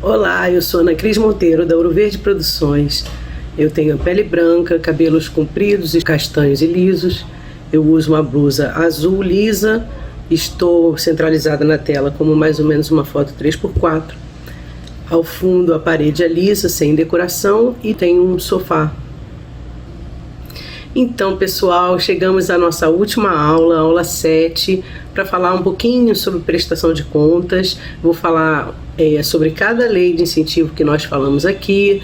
Olá, eu sou Ana Cris Monteiro, da Ouro Verde Produções. Eu tenho pele branca, cabelos compridos e castanhos e lisos. Eu uso uma blusa azul lisa. Estou centralizada na tela como mais ou menos uma foto 3x4. Ao fundo a parede é lisa, sem decoração, e tem um sofá. Então, pessoal, chegamos à nossa última aula, aula 7, para falar um pouquinho sobre prestação de contas. Vou falar sobre cada lei de incentivo que nós falamos aqui,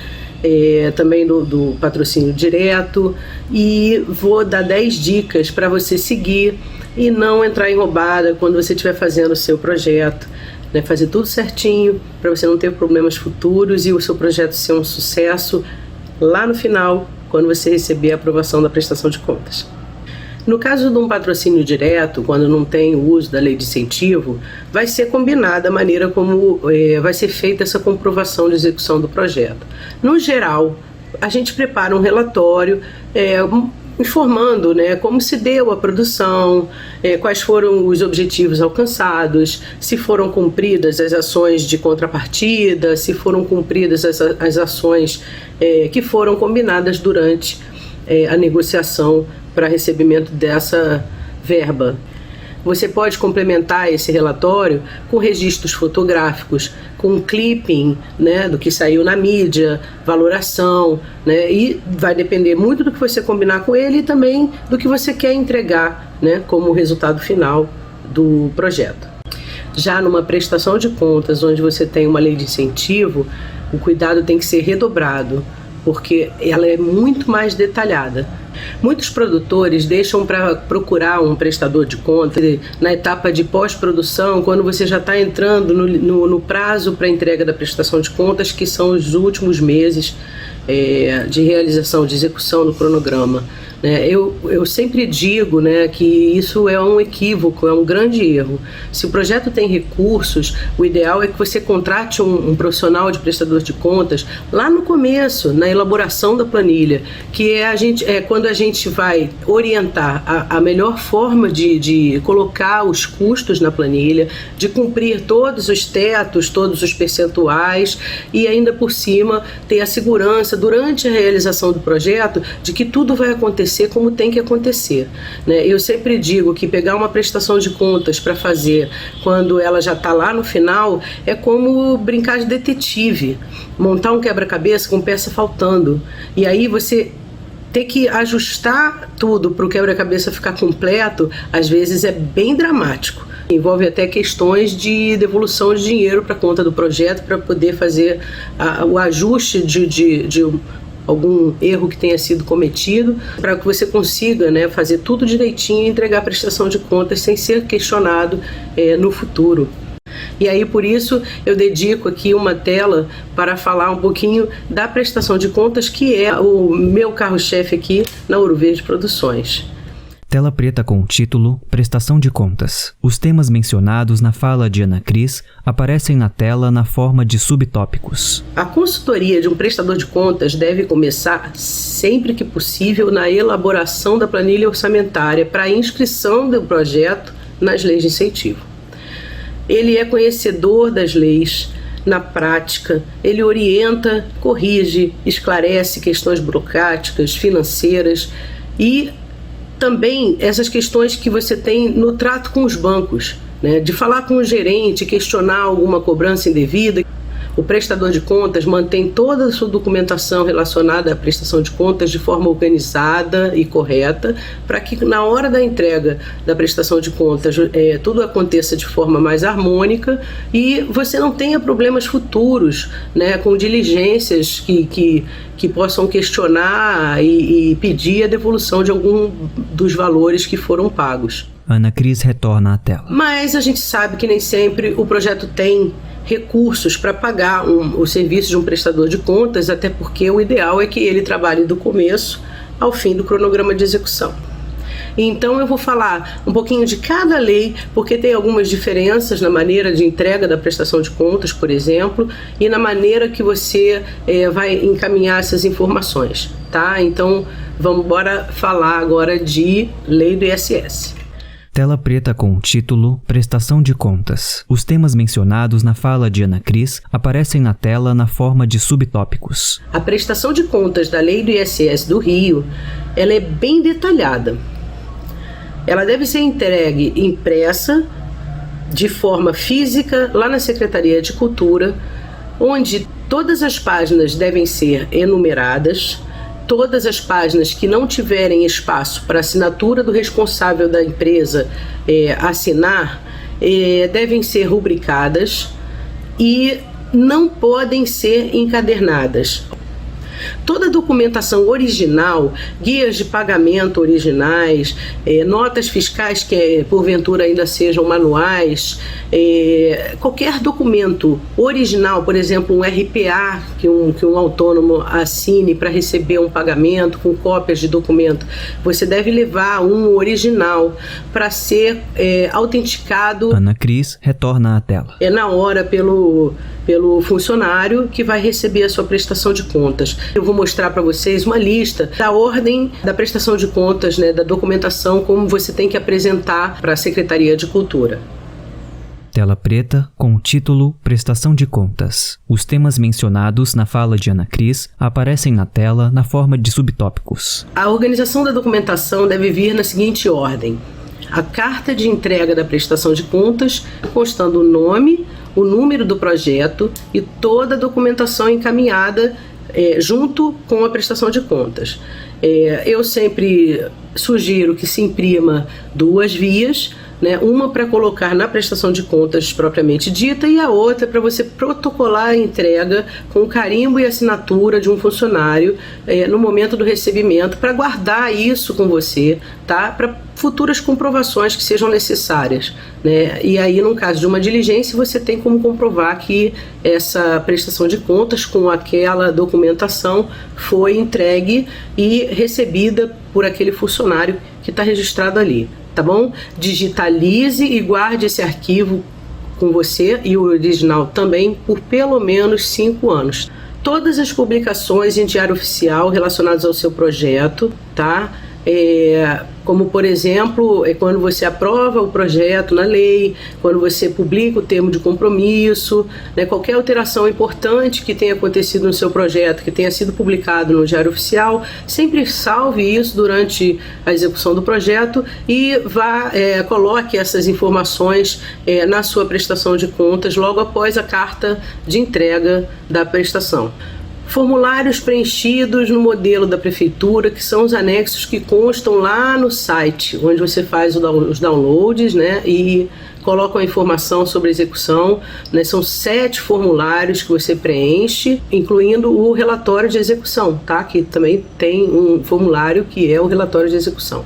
também do patrocínio direto, e vou dar 10 dicas para você seguir e não entrar em roubada quando você estiver fazendo o seu projeto. Fazer tudo certinho para você não ter problemas futuros e o seu projeto ser um sucesso lá no final, quando você receber a aprovação da prestação de contas. No caso de um patrocínio direto, quando não tem o uso da lei de incentivo, vai ser combinada a maneira como vai ser feita essa comprovação de execução do projeto. No geral, a gente prepara um relatório informando como se deu a produção, quais foram os objetivos alcançados, se foram cumpridas as ações de contrapartida, se foram cumpridas as ações que foram combinadas durante a negociação para recebimento dessa verba. Você pode complementar esse relatório com registros fotográficos, com clipping do que saiu na mídia, valoração, e vai depender muito do que você combinar com ele e também do que você quer entregar como resultado final do projeto. Já numa prestação de contas, onde você tem uma lei de incentivo, o cuidado tem que ser redobrado, porque ela é muito mais detalhada. Muitos produtores deixam para procurar um prestador de contas na etapa de pós-produção, quando você já está entrando no prazo para entrega da prestação de contas, que são os últimos meses de realização, de execução do cronograma. Eu sempre digo que isso é um equívoco, é um grande erro. Se o projeto tem recursos, o ideal é que você contrate um profissional de prestador de contas lá no começo, na elaboração da planilha, que é quando a gente vai orientar a melhor forma de colocar os custos na planilha, de cumprir todos os tetos, todos os percentuais e ainda por cima ter a segurança durante a realização do projeto de que tudo vai acontecer como tem que acontecer. Eu sempre digo que pegar uma prestação de contas para fazer quando ela já está lá no final é como brincar de detetive, montar um quebra-cabeça com peça faltando, e aí você ter que ajustar tudo para o quebra-cabeça ficar completo, às vezes é bem dramático. Envolve até questões de devolução de dinheiro para a conta do projeto para poder fazer o ajuste de algum erro que tenha sido cometido, para que você consiga fazer tudo direitinho e entregar a prestação de contas sem ser questionado no futuro. E aí, por isso, eu dedico aqui uma tela para falar um pouquinho da prestação de contas, que é o meu carro-chefe aqui na Ouro Verde Produções. Tela preta com o título Prestação de Contas. Os temas mencionados na fala de Ana Cris aparecem na tela na forma de subtópicos. A consultoria de um prestador de contas deve começar, sempre que possível, na elaboração da planilha orçamentária para a inscrição do projeto nas leis de incentivo. Ele é conhecedor das leis. Na prática, ele orienta, corrige, esclarece questões burocráticas, financeiras e também essas questões que você tem no trato com os bancos, de falar com o gerente, questionar alguma cobrança indevida. O prestador de contas mantém toda a sua documentação relacionada à prestação de contas de forma organizada e correta, para que na hora da entrega da prestação de contas tudo aconteça de forma mais harmônica e você não tenha problemas futuros, com diligências que possam questionar e pedir a devolução de algum dos valores que foram pagos. Ana Cris retorna à tela. Mas a gente sabe que nem sempre o projeto tem recursos para pagar o serviço de um prestador de contas, até porque o ideal é que ele trabalhe do começo ao fim do cronograma de execução. Então eu vou falar um pouquinho de cada lei, porque tem algumas diferenças na maneira de entrega da prestação de contas, por exemplo, e na maneira que você vai encaminhar essas informações, tá? Então vamos falar agora de lei do ISS. Tela preta com o título Prestação de Contas. Os temas mencionados na fala de Ana Cris aparecem na tela na forma de subtópicos. A prestação de contas da Lei do ISS do Rio, ela é bem detalhada. Ela deve ser entregue impressa de forma física lá na Secretaria de Cultura, onde todas as páginas devem ser enumeradas. Todas as páginas que não tiverem espaço para assinatura do responsável da empresa assinar devem ser rubricadas e não podem ser encadernadas. Toda a documentação original, guias de pagamento originais, notas fiscais que porventura ainda sejam manuais, qualquer documento original, por exemplo, um RPA que um autônomo assine para receber um pagamento com cópias de documento, você deve levar um original para ser autenticado. Ana Cris retorna à tela. Na hora pelo funcionário que vai receber a sua prestação de contas. Eu vou mostrar para vocês uma lista da ordem da prestação de contas, da documentação, como você tem que apresentar para a Secretaria de Cultura. Tela preta com o título Prestação de Contas. Os temas mencionados na fala de Ana Cris aparecem na tela na forma de subtópicos. A organização da documentação deve vir na seguinte ordem: a carta de entrega da prestação de contas, constando o nome, o número do projeto e toda a documentação encaminhada junto com a prestação de contas. Eu sempre sugiro que se imprima 2 vias, uma para colocar na prestação de contas propriamente dita e a outra para você protocolar a entrega com o carimbo e assinatura de um funcionário no momento do recebimento, para guardar isso com você, tá? Para futuras comprovações que sejam necessárias, E aí, no caso de uma diligência, você tem como comprovar que essa prestação de contas com aquela documentação foi entregue e recebida por aquele funcionário que está registrado ali. Tá bom? Digitalize e guarde esse arquivo com você e o original também por pelo menos 5 anos. Todas as publicações em Diário Oficial relacionadas ao seu projeto, tá? Como, por exemplo, quando você aprova o projeto na lei, quando você publica o termo de compromisso, qualquer alteração importante que tenha acontecido no seu projeto, que tenha sido publicado no Diário Oficial, sempre salve isso durante a execução do projeto e coloque essas informações na sua prestação de contas logo após a carta de entrega da prestação. Formulários preenchidos no modelo da prefeitura, que são os anexos que constam lá no site, onde você faz os downloads, e coloca a informação sobre a execução. São 7 formulários que você preenche, incluindo o relatório de execução, tá? Que também tem um formulário que é o relatório de execução.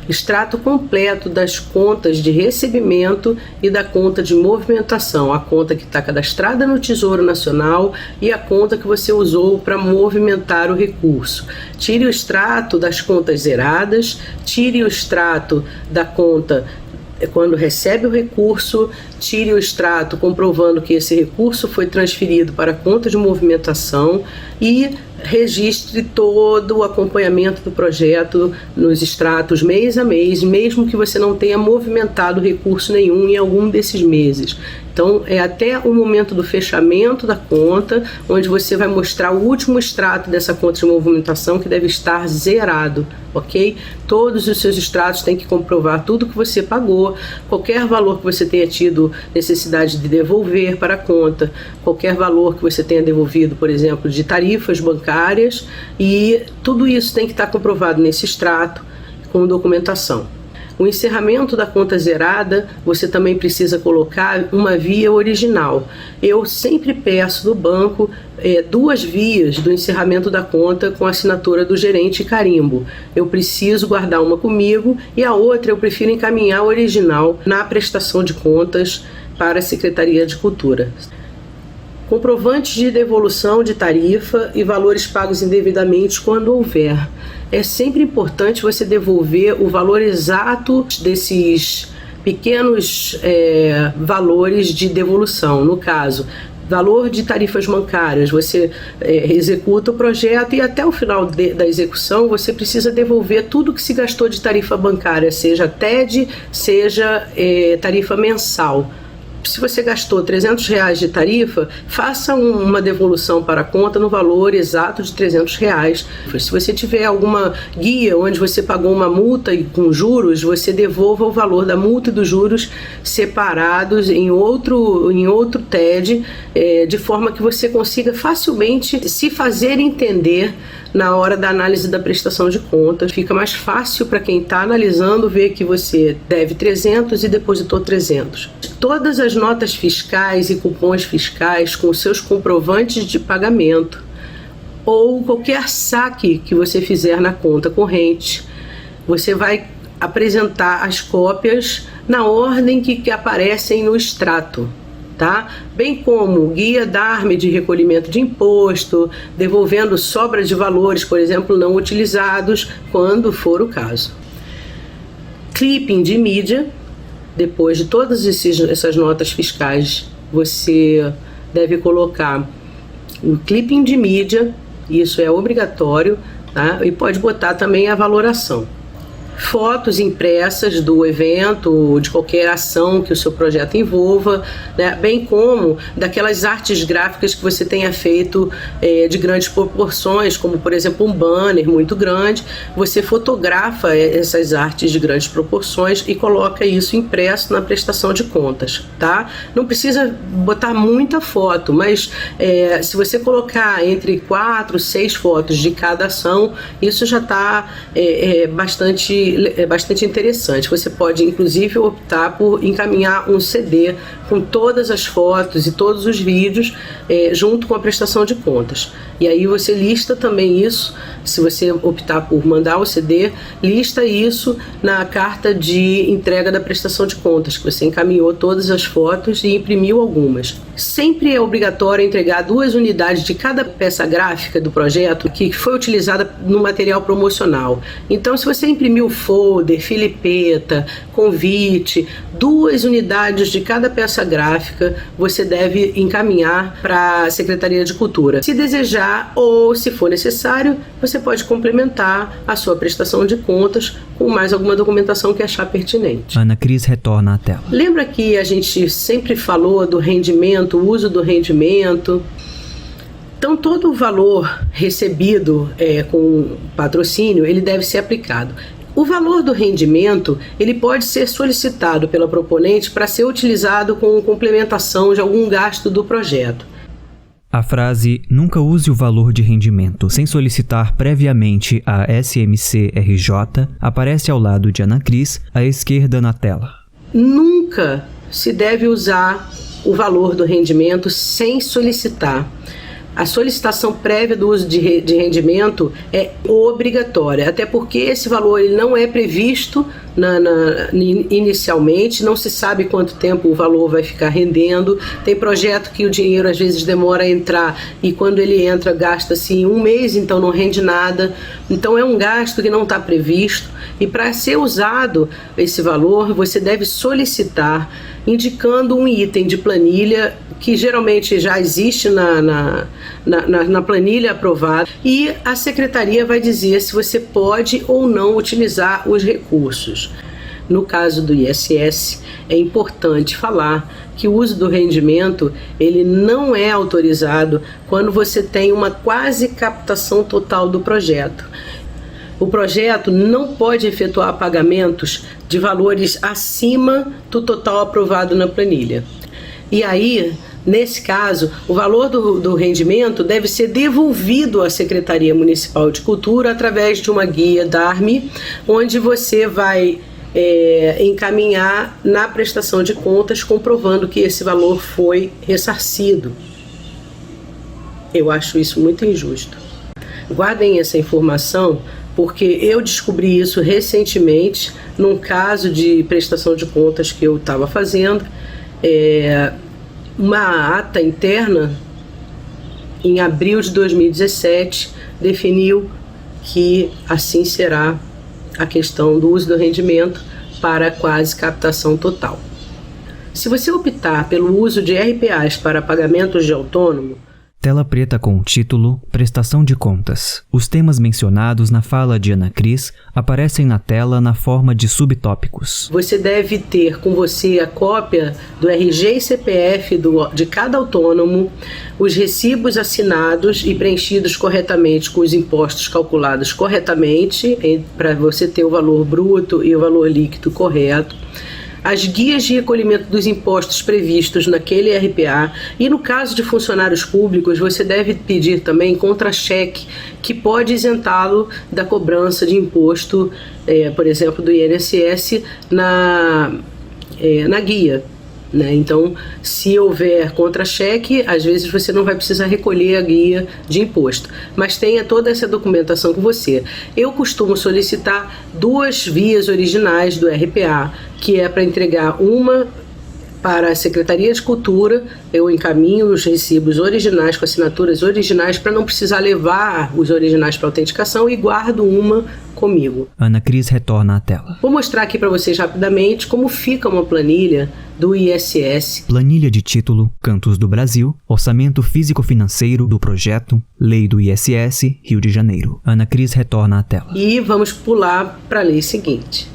Extrato completo das contas de recebimento e da conta de movimentação, a conta que está cadastrada no Tesouro Nacional e a conta que você usou para movimentar o recurso. Tire o extrato das contas zeradas, tire o extrato da conta quando recebe o recurso, tire o extrato comprovando que esse recurso foi transferido para a conta de movimentação e registre todo o acompanhamento do projeto nos extratos mês a mês, mesmo que você não tenha movimentado recurso nenhum em algum desses meses. Então, é até o momento do fechamento da conta, onde você vai mostrar o último extrato dessa conta de movimentação, que deve estar zerado, ok? Todos os seus extratos têm que comprovar tudo que você pagou, qualquer valor que você tenha tido necessidade de devolver para a conta, qualquer valor que você tenha devolvido, por exemplo, de tarifas bancárias, e tudo isso tem que estar comprovado nesse extrato com documentação. O encerramento da conta zerada, você também precisa colocar uma via original. Eu sempre peço do banco 2 vias do encerramento da conta com assinatura do gerente e carimbo. Eu preciso guardar uma comigo e a outra eu prefiro encaminhar o original na prestação de contas para a Secretaria de Cultura. Comprovantes de devolução de tarifa e valores pagos indevidamente quando houver. É sempre importante você devolver o valor exato desses pequenos valores de devolução. No caso, valor de tarifas bancárias, você executa o projeto e até o final da execução você precisa devolver tudo que se gastou de tarifa bancária, seja TED, seja tarifa mensal. Se você gastou R$300 de tarifa, faça uma devolução para a conta no valor exato de R$300. Se você tiver alguma guia onde você pagou uma multa e com juros, você devolva o valor da multa e dos juros separados em outro TED, de forma que você consiga facilmente se fazer entender na hora da análise da prestação de contas. Fica mais fácil para quem está analisando ver que você deve 300 e depositou 300. Todas as notas fiscais e cupons fiscais com seus comprovantes de pagamento ou qualquer saque que você fizer na conta corrente, você vai apresentar as cópias na ordem que aparecem no extrato. Tá? Bem como guia DARME de recolhimento de imposto, devolvendo sobras de valores, por exemplo, não utilizados, quando for o caso. Clipping de mídia, depois de todas essas notas fiscais, você deve colocar um clipping de mídia, isso é obrigatório, tá? E pode botar também a valoração. Fotos impressas do evento, de qualquer ação que o seu projeto envolva, né? Bem como daquelas artes gráficas que você tenha feito de grandes proporções, como por exemplo um banner muito grande, você fotografa essas artes de grandes proporções e coloca isso impresso na prestação de contas, tá? Não precisa botar muita foto, mas se você colocar entre 4 e 6 fotos de cada ação, isso já está bastante interessante. Você pode inclusive optar por encaminhar um CD com todas as fotos e todos os vídeos junto com a prestação de contas. E aí você lista também isso, se você optar por mandar o CD, lista isso na carta de entrega da prestação de contas, que você encaminhou todas as fotos e imprimiu algumas. Sempre é obrigatório entregar 2 unidades de cada peça gráfica do projeto que foi utilizada no material promocional. Então, se você imprimiu folder, filipeta, convite, 2 unidades de cada peça gráfica, você deve encaminhar para a Secretaria de Cultura. Se desejar ou se for necessário, você pode complementar a sua prestação de contas com mais alguma documentação que achar pertinente. Ana Cris retorna à tela. Lembra que a gente sempre falou do rendimento, o uso do rendimento? Então, todo o valor recebido com patrocínio, ele deve ser aplicado. O valor do rendimento, ele pode ser solicitado pela proponente para ser utilizado com complementação de algum gasto do projeto. A frase "nunca use o valor de rendimento sem solicitar previamente a SMC-RJ" aparece ao lado de Ana Cris, à esquerda na tela. Nunca se deve usar o valor do rendimento sem solicitar. A solicitação prévia do uso de rendimento é obrigatória, até porque esse valor ele não é previsto inicialmente, não se sabe quanto tempo o valor vai ficar rendendo. Tem projeto que o dinheiro às vezes demora a entrar e quando ele entra gasta-se um mês, então não rende nada. Então é um gasto que não está previsto e para ser usado esse valor você deve solicitar indicando um item de planilha que geralmente já existe na planilha aprovada e a secretaria vai dizer se você pode ou não utilizar os recursos. No caso do ISS, é importante falar que o uso do rendimento ele não é autorizado quando você tem uma quase captação total do projeto. O projeto não pode efetuar pagamentos de valores acima do total aprovado na planilha. E aí, nesse caso, o valor do rendimento deve ser devolvido à Secretaria Municipal de Cultura através de uma guia DARME, onde você vai encaminhar na prestação de contas comprovando que esse valor foi ressarcido. Eu acho isso muito injusto. Guardem essa informação, porque eu descobri isso recentemente num caso de prestação de contas que eu estava fazendo. Uma ata interna, em abril de 2017, definiu que assim será a questão do uso do rendimento para quase captação total. Se você optar pelo uso de RPAs para pagamentos de autônomo, tela preta com o título Prestação de Contas. Os temas mencionados na fala de Ana Cris aparecem na tela na forma de subtópicos. Você deve ter com você a cópia do RG e CPF de cada autônomo, os recibos assinados e preenchidos corretamente com os impostos calculados corretamente, para você ter o valor bruto e o valor líquido correto, as guias de recolhimento dos impostos previstos naquele RPA e, no caso de funcionários públicos, você deve pedir também contra-cheque que pode isentá-lo da cobrança de imposto, por exemplo, do INSS na guia. Então, se houver contra-cheque, às vezes você não vai precisar recolher a guia de imposto, mas tenha toda essa documentação com você. Eu costumo solicitar 2 vias originais do RPA, que é para entregar uma para a Secretaria de Cultura, eu encaminho os recibos originais com assinaturas originais para não precisar levar os originais para autenticação e guardo uma comigo. Ana Cris retorna à tela. Vou mostrar aqui para vocês rapidamente como fica uma planilha do ISS. Planilha de título, Cantos do Brasil, Orçamento Físico-Financeiro do Projeto, Lei do ISS, Rio de Janeiro. Ana Cris retorna à tela. E vamos pular para a lei seguinte.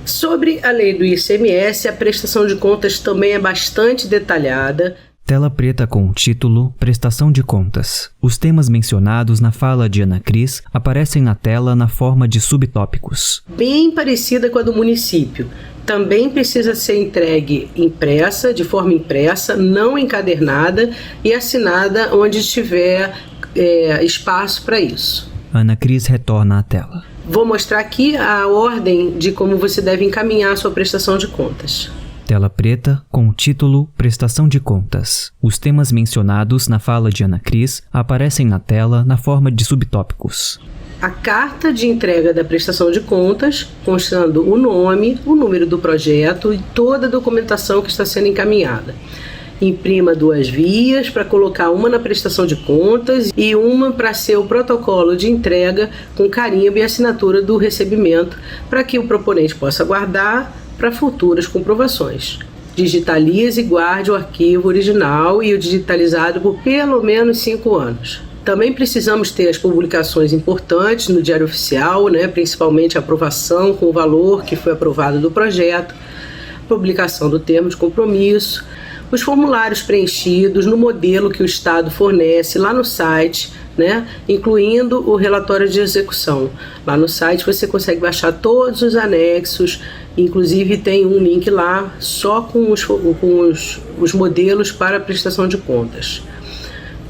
Sobre a lei do ICMS, a prestação de contas também é bastante detalhada. Tela preta com o título Prestação de Contas. Os temas mencionados na fala de Ana Cris aparecem na tela na forma de subtópicos. Bem parecida com a do município. Também precisa ser entregue impressa, de forma impressa, não encadernada e assinada onde tiver espaço para isso. Ana Cris retorna à tela. Vou mostrar aqui a ordem de como você deve encaminhar a sua prestação de contas. Tela preta com o título Prestação de Contas. Os temas mencionados na fala de Ana Cris aparecem na tela na forma de subtópicos. A carta de entrega da prestação de contas, constando o nome, o número do projeto e toda a documentação que está sendo encaminhada. Imprima 2 vias para colocar uma na prestação de contas e uma para ser o protocolo de entrega com carimbo e assinatura do recebimento, para que o proponente possa guardar para futuras comprovações. Digitalize e guarde o arquivo original e o digitalizado por pelo menos 5 anos. Também precisamos ter as publicações importantes no Diário Oficial, principalmente a aprovação com o valor que foi aprovado do projeto, publicação do termo de compromisso, os formulários preenchidos no modelo que o Estado fornece lá no site, incluindo o relatório de execução. Lá no site você consegue baixar todos os anexos, inclusive tem um link lá só com os modelos para a prestação de contas.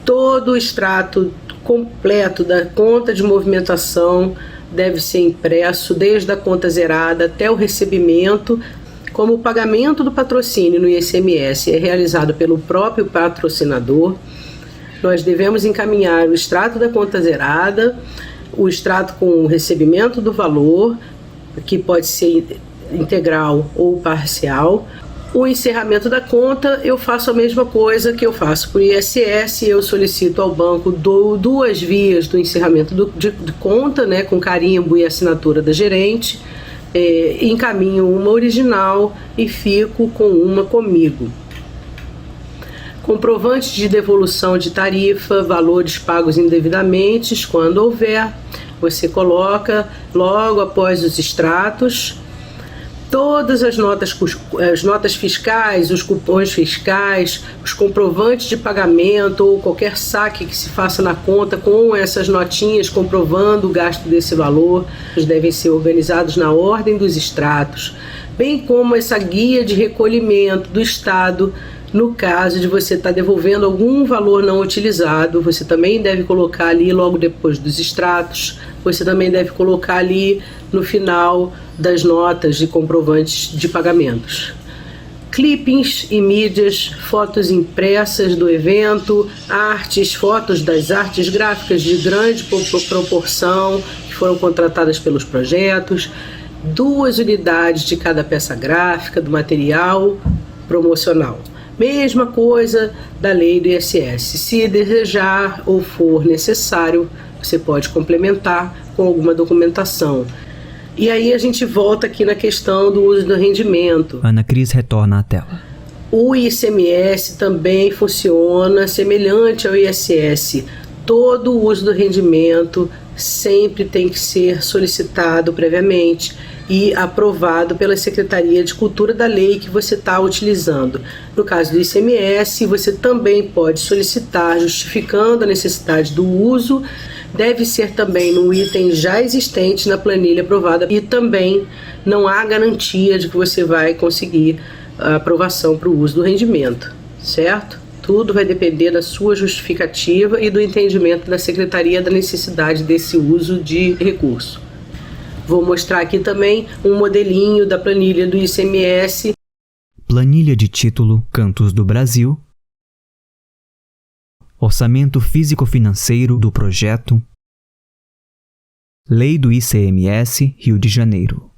Todo o extrato completo da conta de movimentação deve ser impresso, desde a conta zerada até o recebimento. Como o pagamento do patrocínio no ICMS é realizado pelo próprio patrocinador, nós devemos encaminhar o extrato da conta zerada, o extrato com o recebimento do valor, que pode ser integral ou parcial. O encerramento da conta, eu faço a mesma coisa que eu faço para o ISS, eu solicito ao banco 2 vias do encerramento de conta, com carimbo e assinatura da gerente, encaminho uma original e fico com uma comigo. Comprovantes de devolução de tarifa, valores pagos indevidamente, quando houver, você coloca logo após os extratos. Todas as notas fiscais, os cupons fiscais, os comprovantes de pagamento ou qualquer saque que se faça na conta com essas notinhas comprovando o gasto desse valor, devem ser organizados na ordem dos extratos, bem como essa guia de recolhimento do Estado. No caso de você estar devolvendo algum valor não utilizado, você também deve colocar ali logo depois dos extratos, você também deve colocar ali no final das notas de comprovantes de pagamentos. Clippings e mídias, fotos impressas do evento, artes, fotos das artes gráficas de grande proporção que foram contratadas pelos projetos, 2 unidades de cada peça gráfica do material promocional. Mesma coisa da lei do ISS. Se desejar ou for necessário, você pode complementar com alguma documentação. E aí a gente volta aqui na questão do uso do rendimento. Ana Cris retorna à tela. O ICMS também funciona semelhante ao ISS. Todo o uso do rendimento sempre tem que ser solicitado previamente e aprovado pela Secretaria de Cultura da lei que você está utilizando. No caso do ICMS, você também pode solicitar, justificando a necessidade do uso. Deve ser também no item já existente na planilha aprovada e também não há garantia de que você vai conseguir a aprovação para o uso do rendimento, certo? Tudo vai depender da sua justificativa e do entendimento da Secretaria da necessidade desse uso de recurso. Vou mostrar aqui também um modelinho da planilha do ICMS. Planilha de título Cantos do Brasil. Orçamento físico-financeiro do projeto. Lei do ICMS, Rio de Janeiro.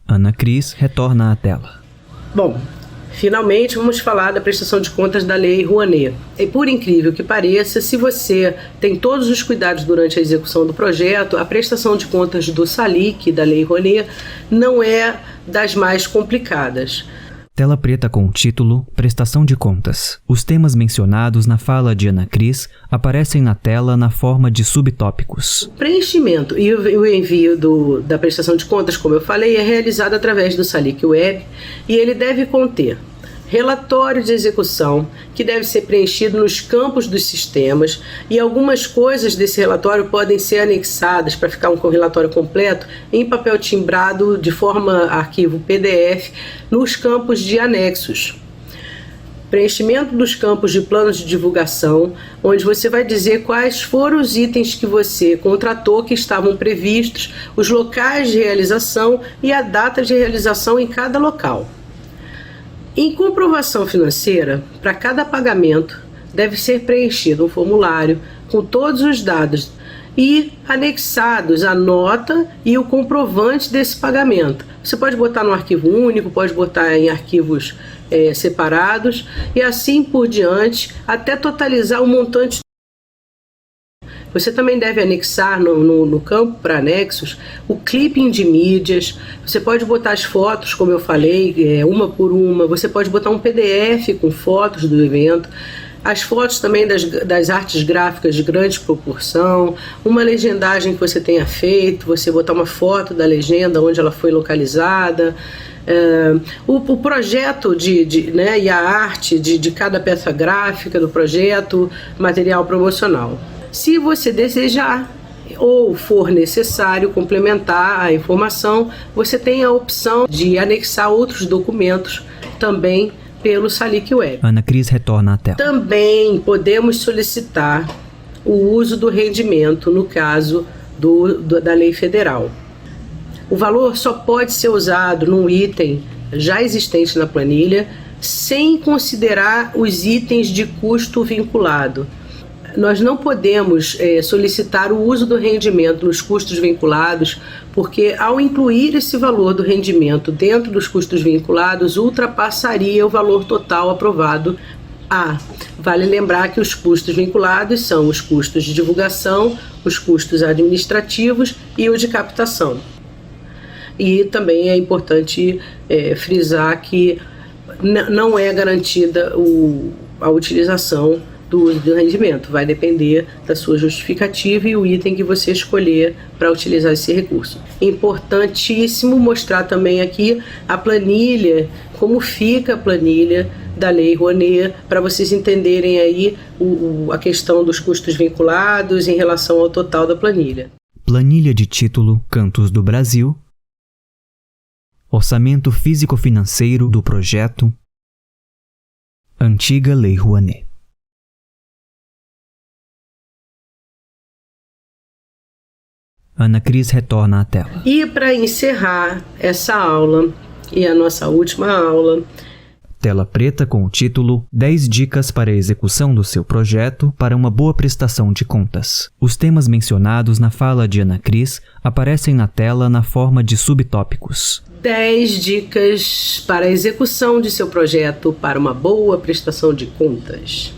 Ana Cris retorna à tela. Bom, finalmente vamos falar da prestação de contas da Lei Rouanet. E por incrível que pareça, se você tem todos os cuidados durante a execução do projeto, a prestação de contas do SALIC, da Lei Rouanet, não é das mais complicadas. Tela preta com o título Prestação de Contas. Os temas mencionados na fala de Ana Cris aparecem na tela na forma de subtópicos. Preenchimento e o envio da prestação de contas, como eu falei, é realizado através do SALIC Web e ele deve conter relatório de execução, que deve ser preenchido nos campos dos sistemas, e algumas coisas desse relatório podem ser anexadas para ficar um relatório completo em papel timbrado de forma arquivo PDF nos campos de anexos. Preenchimento dos campos de planos de divulgação, onde você vai dizer quais foram os itens que você contratou que estavam previstos, os locais de realização e a data de realização em cada local. Em comprovação financeira, para cada pagamento, deve ser preenchido um formulário com todos os dados e anexados a nota e o comprovante desse pagamento. Você pode botar no arquivo único, pode botar em arquivos separados e assim por diante, até totalizar o montante. Você também deve anexar no campo para anexos o clipping de mídias. Você pode botar as fotos, como eu falei, uma por uma. Você pode botar um PDF com fotos do evento. As fotos também das artes gráficas de grande proporção. Uma legendagem que você tenha feito. Você botar uma foto da legenda, onde ela foi localizada. O projeto e a arte de cada peça gráfica do projeto, material promocional. Se você desejar ou for necessário complementar a informação, você tem a opção de anexar outros documentos também pelo SALIC Web. Ana Cris retorna à tela. Também podemos solicitar o uso do rendimento no caso da lei federal. O valor só pode ser usado num item já existente na planilha, sem considerar os itens de custo vinculado. Nós não podemos solicitar o uso do rendimento nos custos vinculados, porque ao incluir esse valor do rendimento dentro dos custos vinculados, ultrapassaria o valor total aprovado. Vale lembrar que os custos vinculados são os custos de divulgação, os custos administrativos e o de captação. E também é importante frisar que não é garantida a utilização do uso do rendimento. Vai depender da sua justificativa e o item que você escolher para utilizar esse recurso. Importantíssimo mostrar também aqui a planilha, como fica a planilha da Lei Rouanet, para vocês entenderem aí a questão dos custos vinculados em relação ao total da planilha. Planilha de título Cantos do Brasil. Orçamento físico-financeiro do projeto. Antiga Lei Rouanet. Ana Cris retorna à tela. E para encerrar essa aula e a nossa última aula, tela preta com o título 10 dicas para a execução do seu projeto para uma boa prestação de contas. Os temas mencionados na fala de Ana Cris aparecem na tela na forma de subtópicos. 10 dicas para a execução de seu projeto para uma boa prestação de contas.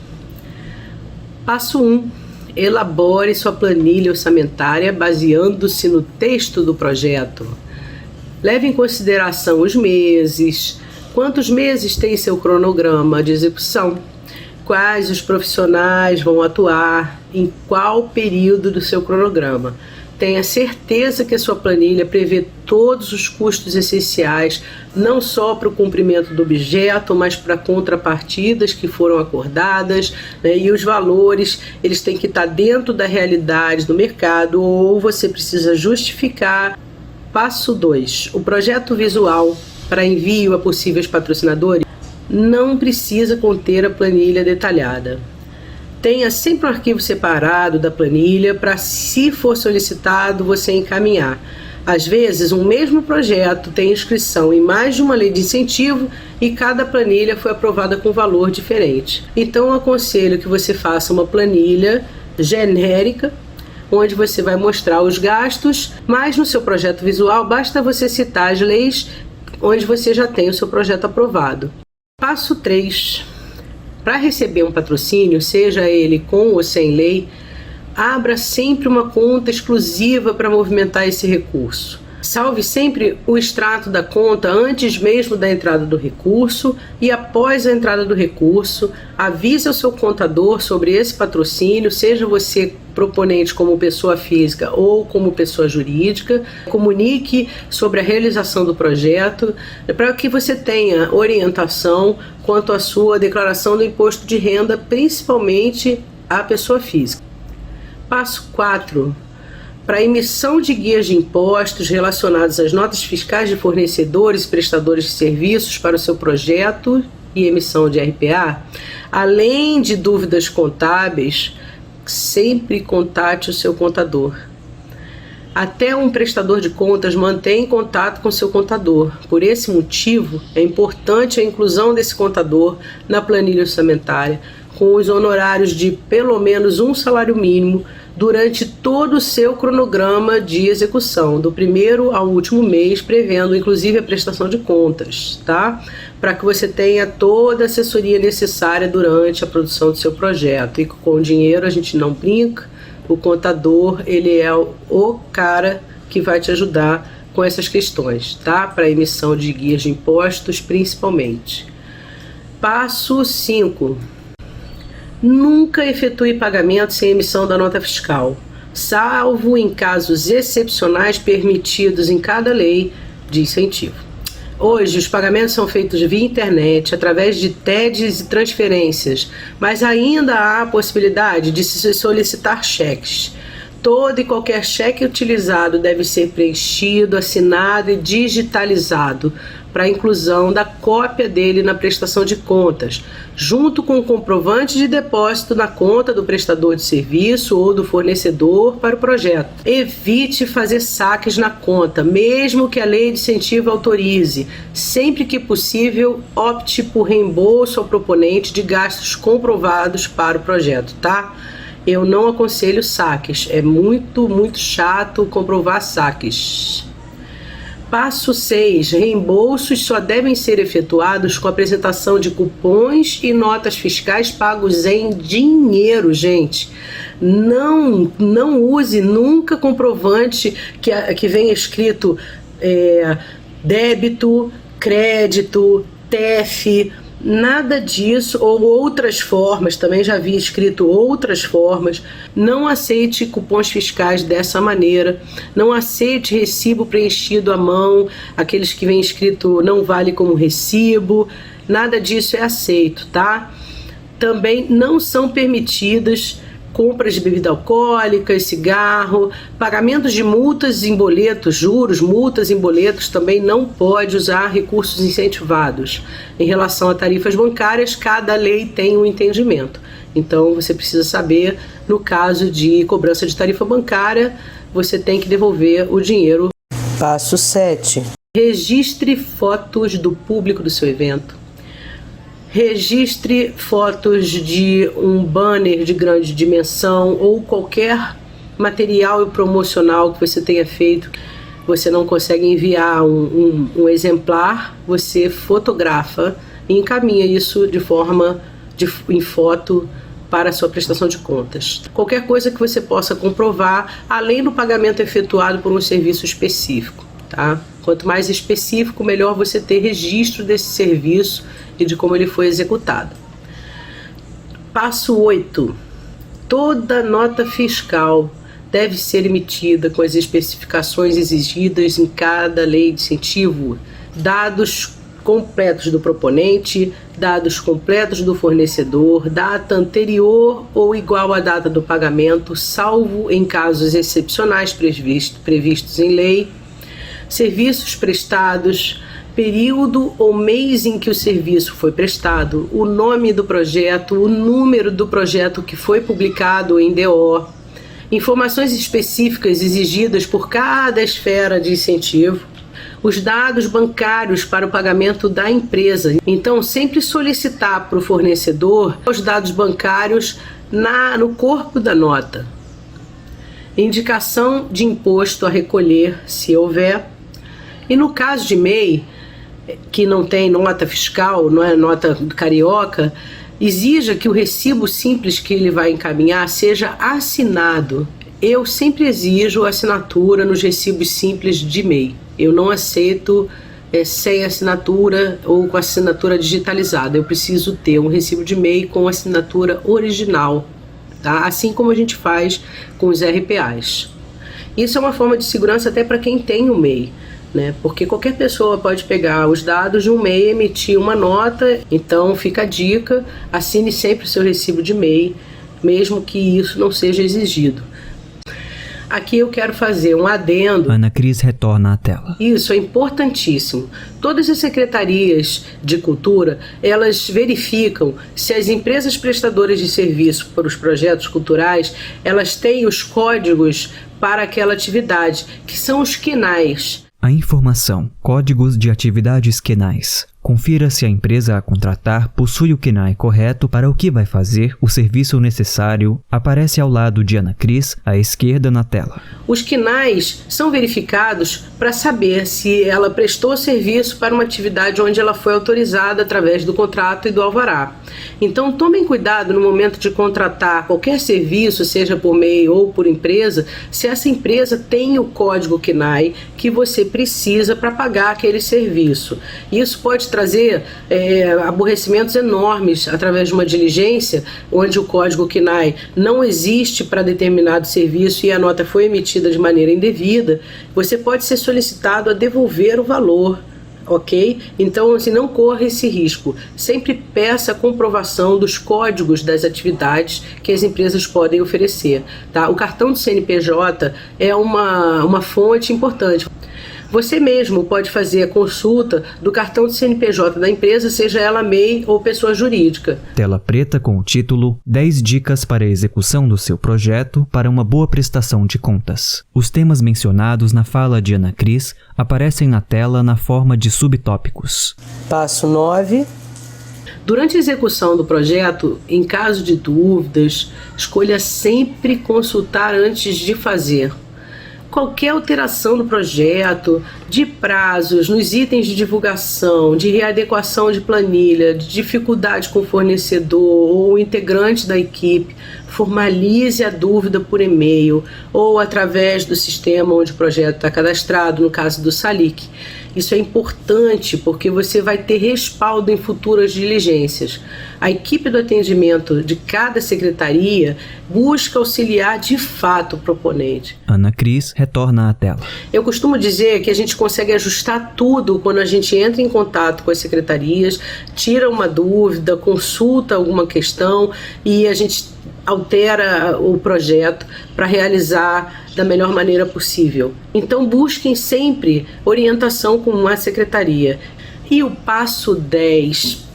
Passo 1. Elabore sua planilha orçamentária baseando-se no texto do projeto. Leve em consideração os meses, quantos meses tem seu cronograma de execução, quais os profissionais vão atuar, em qual período do seu cronograma. Tenha certeza que a sua planilha prevê todos os custos essenciais, não só para o cumprimento do objeto, mas para contrapartidas que foram acordadas, né? E os valores, eles têm que estar dentro da realidade do mercado, ou você precisa justificar. Passo 2. O projeto visual para envio a possíveis patrocinadores não precisa conter a planilha detalhada. Tenha sempre um arquivo separado da planilha para, se for solicitado, você encaminhar. Às vezes, um mesmo projeto tem inscrição em mais de uma lei de incentivo e cada planilha foi aprovada com valor diferente. Então, eu aconselho que você faça uma planilha genérica, onde você vai mostrar os gastos, mas no seu projeto visual basta você citar as leis onde você já tem o seu projeto aprovado. Passo 3. Para receber um patrocínio, seja ele com ou sem lei, abra sempre uma conta exclusiva para movimentar esse recurso. Salve sempre o extrato da conta antes mesmo da entrada do recurso e após a entrada do recurso. Avise ao seu contador sobre esse patrocínio, seja você proponente como pessoa física ou como pessoa jurídica. Comunique sobre a realização do projeto para que você tenha orientação quanto à sua declaração do imposto de renda, principalmente a pessoa física. Passo 4. Para a emissão de guias de impostos relacionados às notas fiscais de fornecedores e prestadores de serviços para o seu projeto e emissão de RPA, além de dúvidas contábeis, sempre contate o seu contador. Até um prestador de contas mantém contato com seu contador. Por esse motivo, é importante a inclusão desse contador na planilha orçamentária, com os honorários de pelo menos um salário mínimo durante todo o seu cronograma de execução, do primeiro ao último mês, prevendo inclusive a prestação de contas, tá? Para que você tenha toda a assessoria necessária durante a produção do seu projeto. E com dinheiro a gente não brinca, o contador, ele é o cara que vai te ajudar com essas questões, tá? Para emissão de guias de impostos, principalmente. Passo 5. Nunca efetue pagamento sem emissão da nota fiscal, salvo em casos excepcionais permitidos em cada lei de incentivo. Hoje, os pagamentos são feitos via internet, através de TEDs e transferências, mas ainda há a possibilidade de se solicitar cheques. Todo e qualquer cheque utilizado deve ser preenchido, assinado e digitalizado para a inclusão da cópia dele na prestação de contas, junto com o comprovante de depósito na conta do prestador de serviço ou do fornecedor para o projeto. Evite fazer saques na conta, mesmo que a lei de incentivo autorize. Sempre que possível, opte por reembolso ao proponente de gastos comprovados para o projeto, tá? Eu não aconselho saques, é muito chato comprovar saques. Passo 6. Reembolsos só devem ser efetuados com a apresentação de cupons e notas fiscais pagos em dinheiro, gente. Não use nunca comprovante que venha escrito débito, crédito, TEF, nada disso, ou outras formas, também já vi escrito outras formas. Não aceite cupons fiscais dessa maneira, não aceite recibo preenchido à mão, aqueles que vem escrito não vale como recibo, nada disso é aceito, tá? Também não são permitidas compras de bebida alcoólica, cigarro, pagamentos de multas em boletos, juros, multas em boletos, também não pode usar recursos incentivados. Em relação a tarifas bancárias, cada lei tem um entendimento. Então, você precisa saber, no caso de cobrança de tarifa bancária, você tem que devolver o dinheiro. Passo 7. Registre fotos do público do seu evento. Registre fotos de um banner de grande dimensão ou qualquer material promocional que você tenha feito. Você não consegue enviar um exemplar, você fotografa e encaminha isso em foto para a sua prestação de contas. Qualquer coisa que você possa comprovar, além do pagamento efetuado por um serviço específico, tá? Quanto mais específico, melhor você ter registro desse serviço e de como ele foi executado. Passo 8. Toda nota fiscal deve ser emitida com as especificações exigidas em cada lei de incentivo, dados completos do proponente, dados completos do fornecedor, data anterior ou igual à data do pagamento, salvo em casos excepcionais previstos em lei, serviços prestados, período ou mês em que o serviço foi prestado, o nome do projeto, o número do projeto que foi publicado em DO, informações específicas exigidas por cada esfera de incentivo, os dados bancários para o pagamento da empresa. Então, sempre solicitar para o fornecedor os dados bancários no corpo da nota. Indicação de imposto a recolher, se houver. E no caso de MEI, que não tem nota fiscal, não é nota carioca, exija que o recibo simples que ele vai encaminhar seja assinado. Eu sempre exijo assinatura nos recibos simples de MEI. Eu não aceito sem assinatura ou com assinatura digitalizada. Eu preciso ter um recibo de MEI com assinatura original, tá? Assim como a gente faz com os RPAs. Isso é uma forma de segurança até para quem tem o MEI, né? Porque qualquer pessoa pode pegar os dados de um MEI e emitir uma nota. Então fica a dica, assine sempre o seu recibo de MEI, mesmo que isso não seja exigido. Aqui eu quero fazer um adendo. Ana Cris retorna à tela. Isso é importantíssimo. Todas as secretarias de cultura, elas verificam se as empresas prestadoras de serviço para os projetos culturais, elas têm os códigos para aquela atividade, que são os QNAIs. A informação, códigos de atividades QNAIs. Confira se a empresa a contratar possui o QNAI correto para o que vai fazer, o serviço necessário, aparece ao lado de Ana Cris, à esquerda na tela. Os QNAIs são verificados para saber se ela prestou serviço para uma atividade onde ela foi autorizada através do contrato e do alvará. Então tomem cuidado no momento de contratar qualquer serviço, seja por MEI ou por empresa, se essa empresa tem o código QNAI que você precisa para pagar aquele serviço. Isso pode trazer aborrecimentos enormes através de uma diligência onde o código QNAI não existe para determinado serviço e a nota foi emitida de maneira indevida. Você pode ser solicitado a devolver o valor, ok? Então, assim, não corra esse risco. Sempre peça a comprovação dos códigos das atividades que as empresas podem oferecer, tá? O cartão do CNPJ é uma fonte importante. Você mesmo pode fazer a consulta do cartão de CNPJ da empresa, seja ela MEI ou pessoa jurídica. Tela preta com o título 10 dicas para a execução do seu projeto para uma boa prestação de contas. Os temas mencionados na fala de Ana Cris aparecem na tela na forma de subtópicos. Passo 9. Durante a execução do projeto, em caso de dúvidas, escolha sempre consultar antes de fazer. Qualquer alteração no projeto, de prazos, nos itens de divulgação, de readequação de planilha, de dificuldade com o fornecedor ou integrante da equipe, formalize a dúvida por e-mail ou através do sistema onde o projeto está cadastrado, no caso do SALIC. Isso é importante porque você vai ter respaldo em futuras diligências. A equipe do atendimento de cada secretaria busca auxiliar de fato o proponente. Ana Cris retorna à tela. Eu costumo dizer que a gente consegue ajustar tudo quando a gente entra em contato com as secretarias, tira uma dúvida, consulta alguma questão e a gente altera o projeto para realizar da melhor maneira possível. Então busquem sempre orientação com uma secretaria. E o passo 10.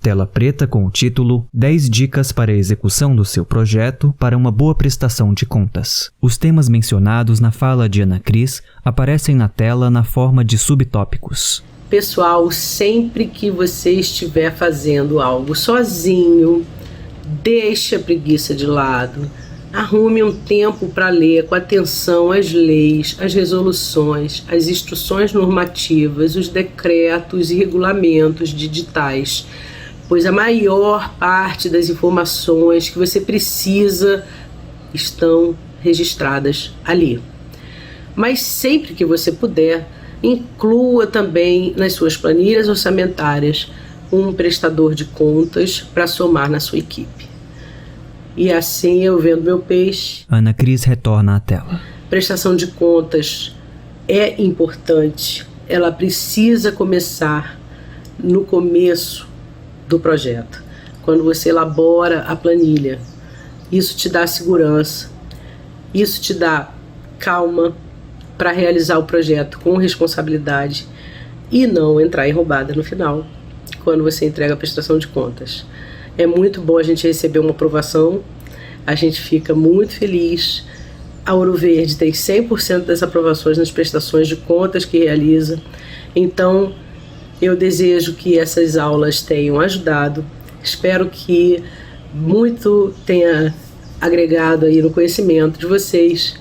Tela preta com o título 10 dicas para a execução do seu projeto para uma boa prestação de contas. Os temas mencionados na fala de Ana Cris aparecem na tela na forma de subtópicos. Pessoal, sempre que você estiver fazendo algo sozinho, deixe a preguiça de lado. Arrume um tempo para ler com atenção as leis, as resoluções, as instruções normativas, os decretos e regulamentos digitais, pois a maior parte das informações que você precisa estão registradas ali. Mas sempre que você puder, inclua também nas suas planilhas orçamentárias um prestador de contas para somar na sua equipe. E assim eu vendo meu peixe. Ana Cris retorna à tela. Prestação de contas é importante. Ela precisa começar no começo do projeto, quando você elabora a planilha. Isso te dá segurança, isso te dá calma para realizar o projeto com responsabilidade e não entrar em roubada no final, quando você entrega a prestação de contas. É muito bom a gente receber uma aprovação, a gente fica muito feliz. A Ouro Verde tem 100% das aprovações nas prestações de contas que realiza. Então, eu desejo que essas aulas tenham ajudado. Espero que muito tenha agregado aí no conhecimento de vocês.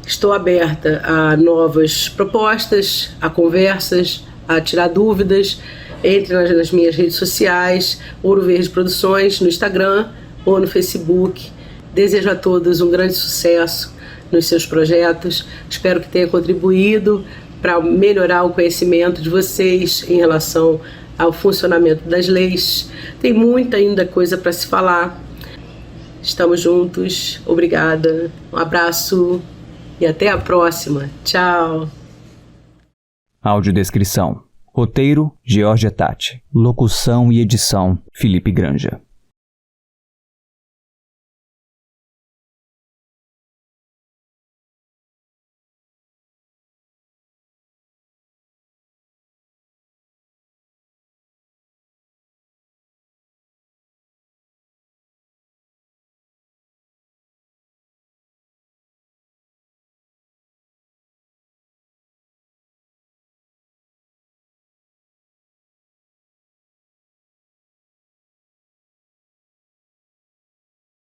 Estou aberta a novas propostas, a conversas, a tirar dúvidas. Entre nas minhas redes sociais, Ouro Verde Produções, no Instagram ou no Facebook. Desejo a todos um grande sucesso nos seus projetos. Espero que tenha contribuído para melhorar o conhecimento de vocês em relação ao funcionamento das leis. Tem muita ainda coisa para se falar. Estamos juntos. Obrigada. Um abraço e até a próxima. Tchau. Audiodescrição. Roteiro, Georgia Tati. Locução e edição, Felipe Granja.